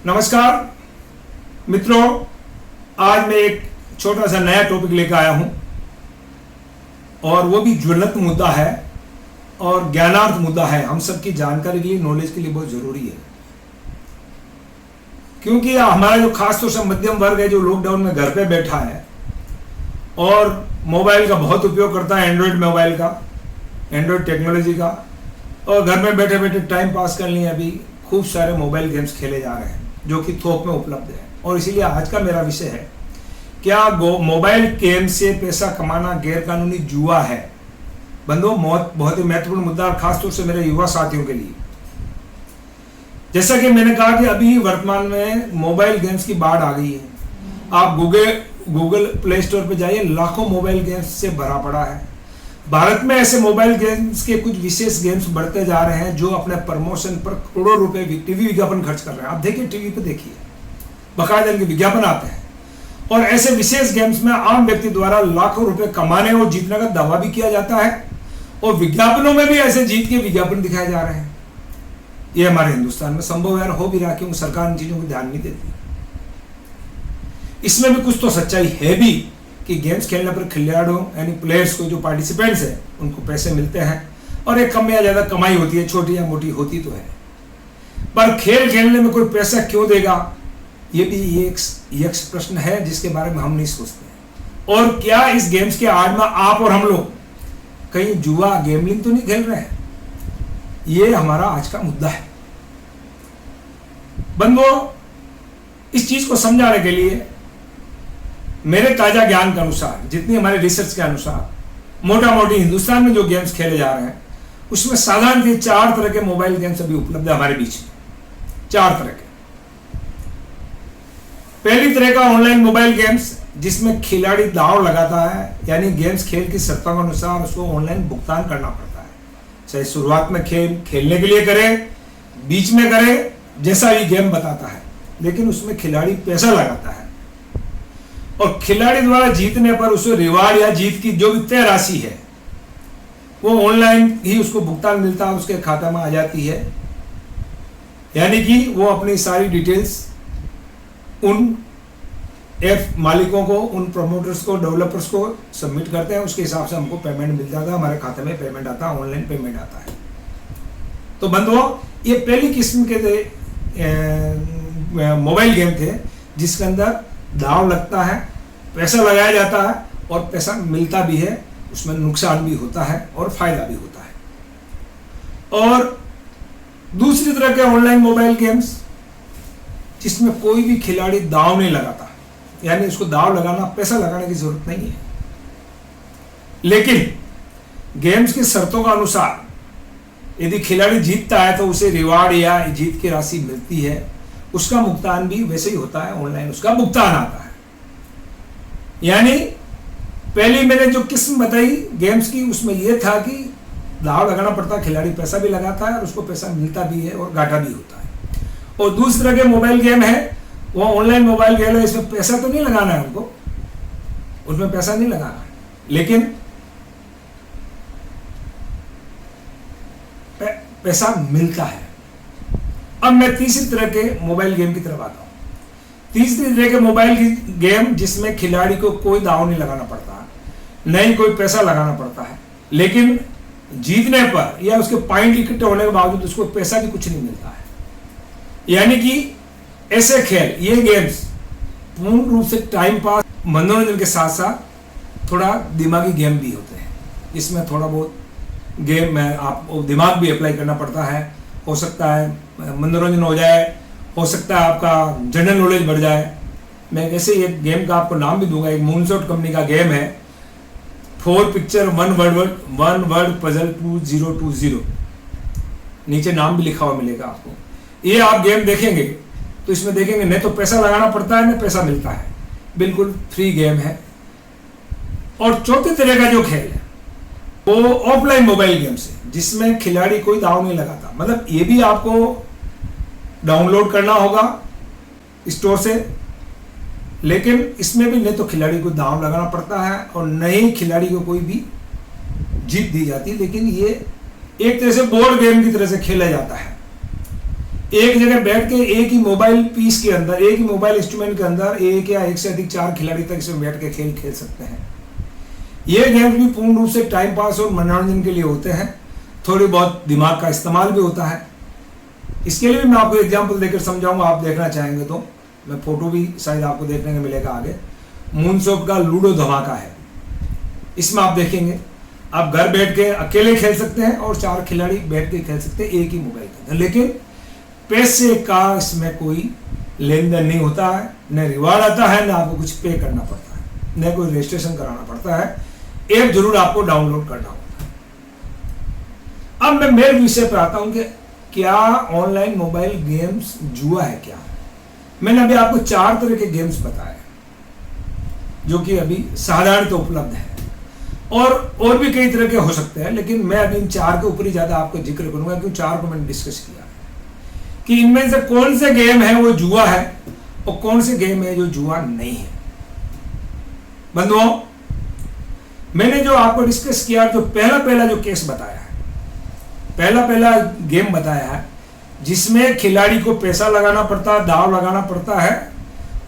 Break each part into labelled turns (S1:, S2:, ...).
S1: नमस्कार मित्रों, आज मैं एक छोटा सा नया टॉपिक लेकर आया हूं और वो भी ज्वलंत मुद्दा है और ज्ञानार्थ मुद्दा है। हम सबकी जानकारी के लिए, नॉलेज के लिए बहुत जरूरी है, क्योंकि हमारा जो खास तौर से मध्यम वर्ग है जो लॉकडाउन में घर पे बैठा है और मोबाइल का बहुत उपयोग करता है, एंड्रॉयड मोबाइल का, एंड्रॉयड टेक्नोलॉजी का, और घर में बैठे बैठे टाइम पास कर लिए अभी खूब सारे मोबाइल गेम्स खेले जा रहे हैं जो कि थोक में उपलब्ध है। और इसीलिए आज का मेरा विषय है, क्या मोबाइल गेम से पैसा कमाना गैरकानूनी जुआ है? बंधुओं, बहुत ही महत्वपूर्ण मुद्दा, खासतौर से मेरे युवा साथियों के लिए। जैसा कि मैंने कहा कि अभी वर्तमान में मोबाइल गेम्स की बाढ़ आ गई है। आप गूगल प्ले स्टोर पर जाइए, लाखों मोबाइल गेम्स से भरा पड़ा है। भारत में ऐसे मोबाइल गेम्स के कुछ विशेष गेम्स बढ़ते जा रहे हैं जो अपने प्रमोशन पर करोड़ों रुपए टीवी विज्ञापन खर्च कर रहे हैं। आप देखिए, टीवी पे देखिए, बकायदा इनके विज्ञापन आते हैं और ऐसे विशेष गेम्स में आम व्यक्ति द्वारा लाखों रुपए कमाने और जीतने का दावा भी किया जाता है और विज्ञापनों में भी ऐसे जीत के विज्ञापन दिखाए जा रहे हैं। ये हमारे हिंदुस्तान में संभव है, हो भी रहा, क्योंकि सरकार इन चीजों को ध्यान नहीं देती। इसमें भी कुछ तो सच्चाई है भी कि गेम्स खेलने पर खिलाड़ियों यानी प्लेयर्स को, जो पार्टिसिपेंट्स हैं, उनको पैसे मिलते हैं और एक कम या ज्यादा कमाई होती है, छोटी या मोटी होती तो है। पर खेल खेलने में कोई पैसा क्यों देगा, ये भी एक प्रश्न है जिसके बारे में हम नहीं सोचते। और क्या इस गेम्स के आड़ में आप और हम लोग कहीं जुआ, गेमलिंग तो नहीं खेल रहे हैं? ये हमारा आज का मुद्दा है। बंधुओं, इस चीज को समझाने के लिए मेरे ताजा ज्ञान के अनुसार, जितनी हमारे रिसर्च के अनुसार, मोटा मोटी हिंदुस्तान में जो गेम्स खेले जा रहे हैं उसमें साधारणतः 4 तरह के मोबाइल गेम्स अभी उपलब्ध है हमारे बीच में। 4 तरह के। पहली तरह का ऑनलाइन मोबाइल गेम्स जिसमें खिलाड़ी दांव लगाता है, यानी गेम्स खेल की शर्तों के अनुसार उसको ऑनलाइन भुगतान करना पड़ता है। चाहे शुरुआत में खेलने के लिए करे, बीच में करे, जैसा भी गेम बताता है, लेकिन उसमें खिलाड़ी पैसा लगाता है और खिलाड़ी द्वारा जीतने पर उसे रिवार्ड या जीत की जो भी तय राशि है वो ऑनलाइन ही उसको भुगतान मिलता है, उसके खाते में आ जाती है। यानी कि वो अपनी सारी डिटेल्स उन ऐप मालिकों को, उन प्रमोटर्स को, डेवलपर्स को सबमिट करते हैं, उसके हिसाब से हमको पेमेंट मिल जाता है, हमारे खाते में पेमेंट आता है, ऑनलाइन पेमेंट आता है। तो बंधुओं, ये पहली किस्म के मोबाइल गेम थे जिसके अंदर दांव लगता है, पैसा लगाया जाता है और पैसा मिलता भी है, उसमें नुकसान भी होता है और फायदा भी होता है। और दूसरी तरह के ऑनलाइन मोबाइल गेम्स जिसमें कोई भी खिलाड़ी दांव नहीं लगाता, यानी उसको दांव लगाना, पैसा लगाने की जरूरत नहीं है, लेकिन गेम्स की शर्तों के अनुसार यदि खिलाड़ी जीतता है तो उसे रिवार्ड या जीत की राशि मिलती है, उसका भुगतान भी वैसे ही होता है, ऑनलाइन उसका भुगतान आता है। यानी पहली मैंने जो किस्म बताई गेम्स की, उसमें यह था कि दांव लगाना पड़ता, खिलाड़ी पैसा भी लगाता है और उसको पैसा मिलता भी है और घाटा भी होता है। और दूसरे के मोबाइल गेम है, वो ऑनलाइन मोबाइल गेम है, इसमें पैसा तो नहीं लगाना है हमको, उसमें पैसा नहीं लगाना है, लेकिन पैसा मिलता है। अब मैं तीसरी तरह के मोबाइल गेम की तरफ आता हूं। तीसरी तरह के मोबाइल गेम जिसमें खिलाड़ी को कोई दांव नहीं लगाना पड़ता, नहीं कोई पैसा लगाना पड़ता है, लेकिन जीतने पर या उसके पॉइंट इकट्ठे होने के बावजूद उसको पैसा भी कुछ नहीं मिलता है। यानी कि ऐसे खेल, ये गेम्स पूर्ण रूप से टाइम पास, मनोरंजन के साथ साथ थोड़ा दिमागी गेम भी होते हैं। इसमें थोड़ा बहुत गेम में आप दिमाग भी अप्लाई करना पड़ता है। हो सकता है मनोरंजन हो जाए, हो सकता है आपका जनरल नॉलेज बढ़ जाए। मैं ऐसे एक गेम का आपको नाम भी दूंगा, एक मूनशॉट कंपनी का गेम है, 4 पिक्चर 1 वर्ड पजल 2020, नीचे नाम भी लिखा हुआ मिलेगा आपको। ये आप गेम देखेंगे तो इसमें देखेंगे नहीं तो पैसा लगाना पड़ता है, नहीं पैसा मिलता है, बिल्कुल फ्री गेम है। और चौथी तरह का जो खेल है वो ऑफलाइन मोबाइल गेम्स है जिसमें खिलाड़ी कोई दांव नहीं लगाता। मतलब ये भी आपको डाउनलोड करना होगा स्टोर से, लेकिन इसमें भी नहीं तो खिलाड़ी को दांव लगाना पड़ता है और नहीं खिलाड़ी को कोई भी जीत दी जाती, लेकिन ये एक तरह से बोर्ड गेम की तरह से खेला जाता है। एक जगह बैठ के एक ही मोबाइल पीस के अंदर, एक ही मोबाइल इंस्ट्रूमेंट के अंदर एक या एक से अधिक 4 खिलाड़ी तक इसमें बैठ के खेल खेल सकते हैं। ये गेम भी पूर्ण रूप से टाइम पास और मनोरंजन के लिए होते हैं, थोड़ी बहुत दिमाग का इस्तेमाल भी होता है। इसके लिए भी मैं आपको एग्जांपल देकर समझाऊंगा, आप देखना चाहेंगे तो मैं फोटो भी शायद आपको देखने को मिलेगा आगे। मूनसॉफ्ट का लूडो धमाका है, इसमें आप देखेंगे आप घर बैठ के अकेले खेल सकते हैं और 4 खिलाड़ी बैठ के खेल सकते हैं एक ही मोबाइल के अंदर, लेकिन पैसे का इसमें कोई लेन देन नहीं होता है, न रिवार्ड आता है, न आपको कुछ पे करना पड़ता है, न कोई रजिस्ट्रेशन कराना पड़ता है, ऐप जरूर आपको डाउनलोड करना होता है। अब मैं मेरे विषय पर आता हूं कि क्या ऑनलाइन मोबाइल गेम्स जुआ है क्या। मैंने अभी आपको 4 तरह के गेम्स बताए जो कि अभी साधारण तो उपलब्ध है, और भी कई तरह के हो सकते हैं, लेकिन मैं अभी इन 4 के ऊपर ही ज्यादा आपको जिक्र करूंगा क्योंकि 4 को मैंने डिस्कस किया है कि इनमें से कौन से गेम है वो जुआ है और कौन से गेम है जो जुआ नहीं है। बंधुओं, मैंने जो आपको डिस्कस किया, जो पहला जो केस बताया है, पहला गेम बताया है जिसमें खिलाड़ी को पैसा लगाना पड़ता है, दांव लगाना पड़ता है,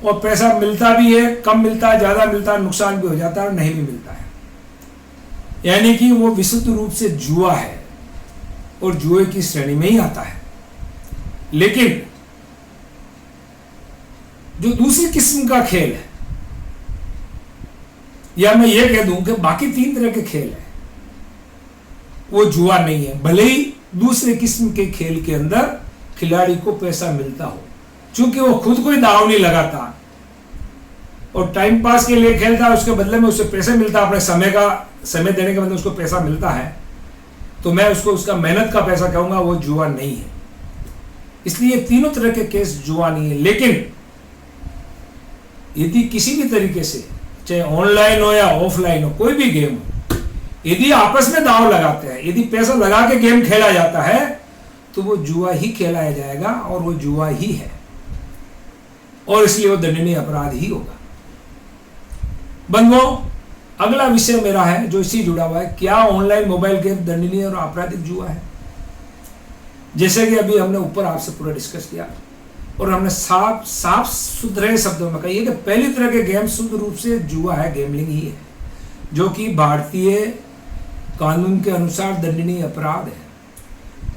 S1: और पैसा मिलता भी है, कम मिलता है, ज्यादा मिलता है, नुकसान भी हो जाता है और नहीं भी मिलता है, यानी कि वो विशुद्ध रूप से जुआ है और जुए की श्रेणी में ही आता है। लेकिन जो दूसरी किस्म का खेल है, या मैं ये कह दूं कि बाकी 3 तरह के खेल है, वो जुआ नहीं है, भले ही दूसरे किस्म के खेल के अंदर खिलाड़ी को पैसा मिलता हो, क्योंकि वो खुद कोई दांव नहीं लगाता और टाइम पास के लिए खेलता है, उसके बदले में उसे पैसे मिलता है, अपने समय देने के बदले उसको पैसा मिलता है, तो मैं उसको उसका मेहनत का पैसा कहूंगा, वो जुआ नहीं है। इसलिए तीनों तरह के केस जुआ नहीं है। लेकिन यदि किसी भी तरीके से, चाहे ऑनलाइन हो या ऑफलाइन हो, कोई भी गेम हो, यदि आपस में दांव लगाते हैं, यदि पैसा लगा के गेम खेला जाता है, तो वो जुआ ही खेलाया जाएगा और वो जुआ ही है, और इसलिए वो दंडनीय अपराध ही होगा। बंधुओं, अगला विषय मेरा है जो इससे जुड़ा हुआ है, क्या ऑनलाइन मोबाइल गेम दंडनीय और आपराधिक जुआ है। जैसे कि अभी हमने ऊपर आपसे पूरा डिस्कस किया और हमने साफ सुथरे शब्दों में कही है कि पहली तरह के गेम शुद्ध रूप से जुआ है, गेमलिंग ही है, जो कि भारतीय कानून के अनुसार दंडनीय अपराध है।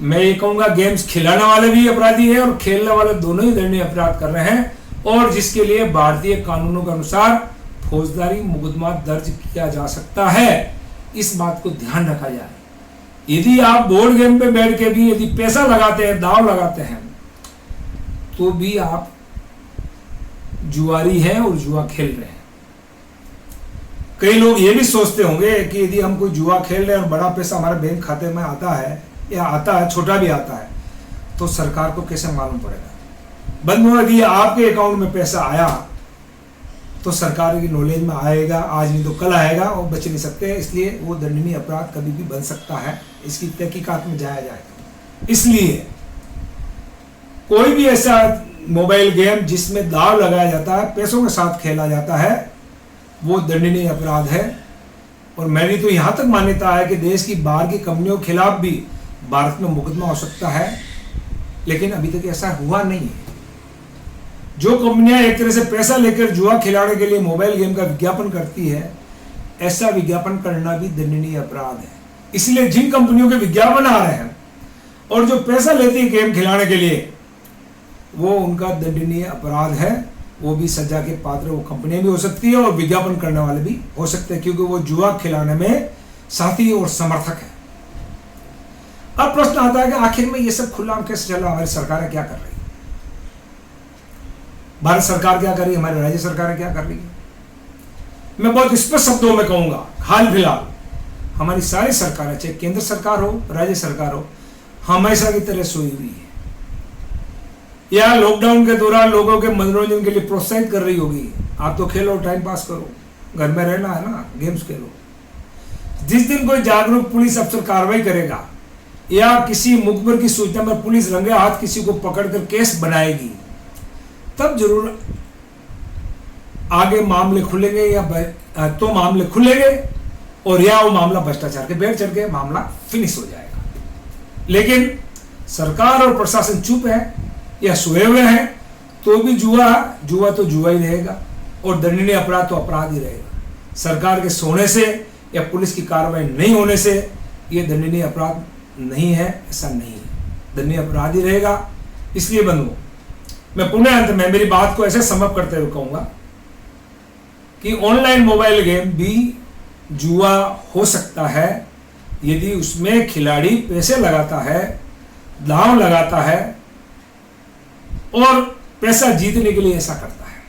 S1: मैं ये कहूंगा गेम्स खिलाने वाले भी अपराधी है और खेलने वाले दोनों ही दंडनीय अपराध कर रहे हैं, और जिसके लिए भारतीय कानूनों के अनुसार फौजदारी मुकदमा दर्ज किया जा सकता है। इस बात को ध्यान रखा जाए। यदि आप बोर्ड गेम पे बैठ के भी यदि पैसा लगाते हैं, दांव लगाते हैं, तो भी आप जुआरी हैं और जुआ खेल रहे हैं। कई लोग ये भी सोचते होंगे कि यदि हम कोई जुआ खेल रहे हैं और बड़ा पैसा हमारे बैंक खाते में आता है, या आता है, छोटा भी आता है, तो सरकार को कैसे मालूम पड़ेगा। बंधुओं, यदि आपके अकाउंट में पैसा आया तो सरकार की नॉलेज में आएगा, आज नहीं तो कल आएगा, और बच नहीं सकते। इसलिए वो दंडनीय अपराध कभी भी बन सकता है, इसकी तहकीकात में जाया जाएगा। इसलिए कोई भी ऐसा मोबाइल गेम जिसमें दांव लगाया जाता है, पैसों के साथ खेला जाता है, वो दंडनीय अपराध है। और मेरी तो यहां तक मान्यता है कि देश की बाहर की कंपनियों के खिलाफ भी भारत में मुकदमा हो सकता है, लेकिन अभी तक ऐसा हुआ नहीं है। जो कंपनियां एक तरह से पैसा लेकर जुआ खिलाने के लिए मोबाइल गेम का विज्ञापन करती है, ऐसा विज्ञापन करना भी दंडनीय अपराध है। इसलिए जिन कंपनियों के विज्ञापन आ रहे हैं और जो पैसा लेती है गेम खिलाने के लिए, वो उनका दंडनीय अपराध है। वो भी सजा के पात्र वो कंपनियां भी हो सकती है और विज्ञापन करने वाले भी हो सकते हैं, क्योंकि वो जुआ खिलाने में साथी और समर्थक है। अब प्रश्न आता है कि आखिर में ये सब खुला कैसे चला, हमारी सरकार क्या कर रही है। भारत सरकार क्या कर रही है, हमारी राज्य सरकार क्या कर रही है। मैं बहुत स्पष्ट शब्दों में कहूंगा, हाल फिलहाल हमारी सारी सरकारें, चाहे केंद्र सरकार हो, राज्य सरकार हो, हमेशा की तरह सोई हुई है। या लॉकडाउन के दौरान लोगों के मनोरंजन के लिए प्रोत्साहित कर रही होगी, आप तो खेलो, टाइम पास करो, घर में रहना है ना, गेम्स खेलो। जिस दिन कोई जागरूक पुलिस अफसर कार्रवाई करेगा या किसी मुखबिर की सूचना पर पुलिस रंगे हाथ किसी को पकड़कर केस बनाएगी, तब जरूर आगे मामले खुलेंगे, या तो मामले खुलेंगे और या वो मामला भ्रष्टाचार के बढ़ चढ़ के मामला फिनिश हो जाएगा। लेकिन सरकार और प्रशासन चुप है, या सोए हुए हैं तो भी जुआ तो जुआ ही रहेगा और दंडनीय अपराध तो अपराध ही रहेगा। सरकार के सोने से या पुलिस की कार्रवाई नहीं होने से ये दंडनीय अपराध नहीं है, ऐसा नहीं है, दंडनीय अपराध ही रहेगा। इसलिए बंधुओं, मैं पुनः अंत में मेरी बात को ऐसे समअप करते हुए कहूंगा कि ऑनलाइन मोबाइल गेम भी जुआ हो सकता है यदि उसमें खिलाड़ी पैसे लगाता है, दांव लगाता है और पैसा जीतने के लिए ऐसा करता है।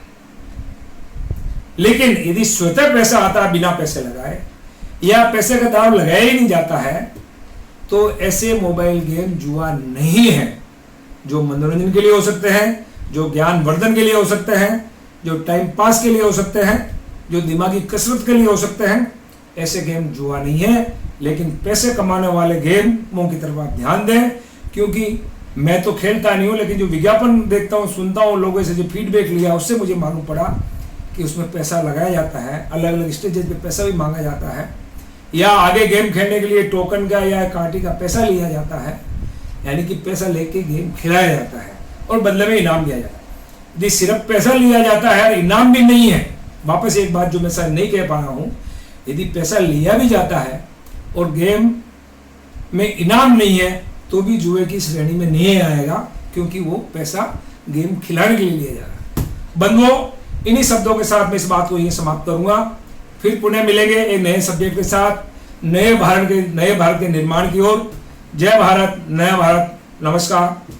S1: लेकिन यदि स्वतः पैसा आता है बिना पैसे लगाए या पैसे का दांव लगाया ही नहीं जाता है तो ऐसे मोबाइल गेम जुआ नहीं है। जो मनोरंजन के लिए हो सकते हैं, जो ज्ञानवर्धन के लिए हो सकते हैं, जो टाइम पास के लिए हो सकते हैं, जो दिमागी कसरत के लिए हो सकते हैं, ऐसे गेम जुआ नहीं है। लेकिन पैसे कमाने वाले गेमों की तरफ आप ध्यान दें, क्योंकि मैं तो खेलता नहीं हूं, लेकिन जो विज्ञापन देखता हूं, सुनता हूं, लोगों से जो फीडबैक लिया उससे मुझे मालूम पड़ा कि उसमें पैसा लगाया जाता है, अलग अलग स्टेजेस पे पैसा भी मांगा जाता है, या आगे गेम खेलने के लिए टोकन का या कांटी का पैसा लिया जाता है, यानी कि पैसा लेके गेम खिलाया जाता है और बदले में इनाम दिया जाता है। यदि सिर्फ पैसा लिया जाता है और इनाम भी नहीं है, वापस एक बात जो मैं सर नहीं कह पा रहा हूं, यदि पैसा लिया भी जाता है और गेम में इनाम नहीं है तो भी जुए की श्रेणी में नहीं आएगा, क्योंकि वो पैसा गेम खिलाने के लिए लिया जा रहा है। बंधुओं, इन्हीं शब्दों के साथ मैं इस बात को यहीं समाप्त करूंगा। फिर पुनः मिलेंगे एक नए सब्जेक्ट के साथ, नए भारत के निर्माण की ओर। जय भारत, नया भारत। नमस्कार।